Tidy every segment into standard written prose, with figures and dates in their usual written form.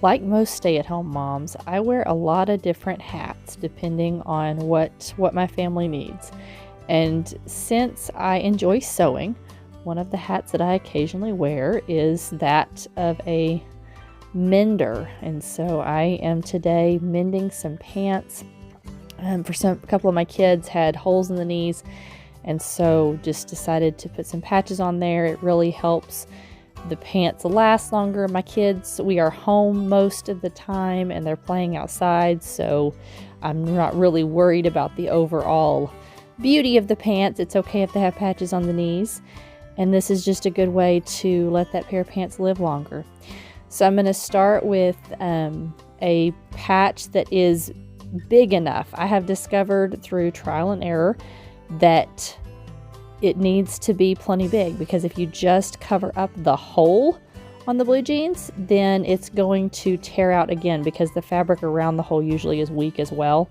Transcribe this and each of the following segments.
Like most stay-at-home moms, I wear a lot of different hats depending on what my family needs. And since I enjoy sewing, one of the hats that I occasionally wear is that of a mender. And so I am today mending some pants. A couple of my kids had holes in the knees, and so just decided to put some patches on there. It really helps the pants last longer. My kids, we are home most of the time and they're playing outside, so I'm not really worried about the overall beauty of the pants. It's okay if they have patches on the knees, and this is just a good way to let that pair of pants live longer. So I'm going to start with a patch that is big enough. I have discovered through trial and error that it needs to be plenty big, because if you just cover up the hole on the blue jeans, then it's going to tear out again, because the fabric around the hole usually is weak as well.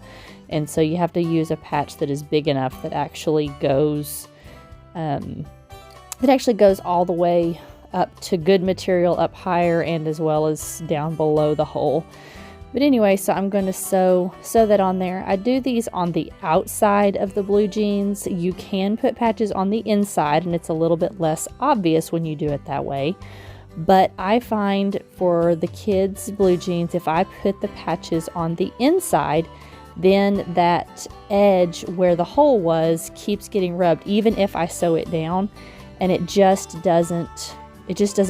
And so you have to use a patch that is big enough that actually goes all the way up to good material up higher, and as well as down below the hole. But anyway, so I'm going to sew that on there. I do these on the outside of the blue jeans. You can put patches on the inside, and it's a little bit less obvious when you do it that way. But I find for the kids' blue jeans, if I put the patches on the inside, then that edge where the hole was keeps getting rubbed, even if I sew it down, and it just doesn't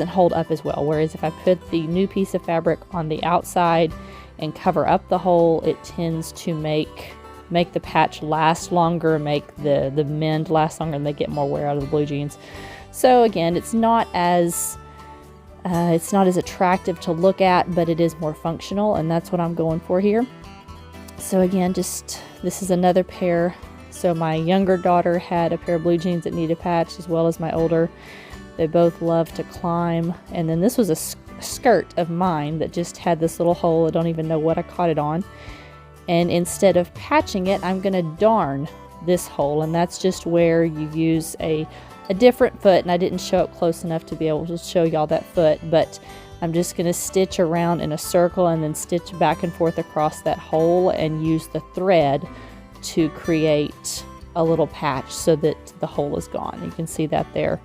hold up as well. Whereas if I put the new piece of fabric on the outside and cover up the hole, it tends to make the patch last longer, make the mend last longer, and they get more wear out of the blue jeans. So again, it's not as attractive to look at, but it is more functional, and that's what I'm going for here. So again, this is another pair. So my younger daughter had a pair of blue jeans that needed a patch, as well as my older. They both love to climb. And then this was a skirt of mine that just had this little hole. I don't even know what I caught it on. And instead of patching it, I'm going to darn this hole. And that's just where you use a different foot. And I didn't show up close enough to be able to show y'all that foot. But I'm just going to stitch around in a circle and then stitch back and forth across that hole and use the thread to create a little patch so that the hole is gone. You can see that there.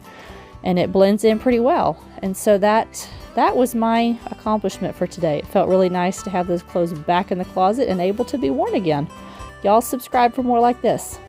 And it blends in pretty well. And so that was my accomplishment for today. It felt really nice to have those clothes back in the closet and able to be worn again. Y'all subscribe for more like this.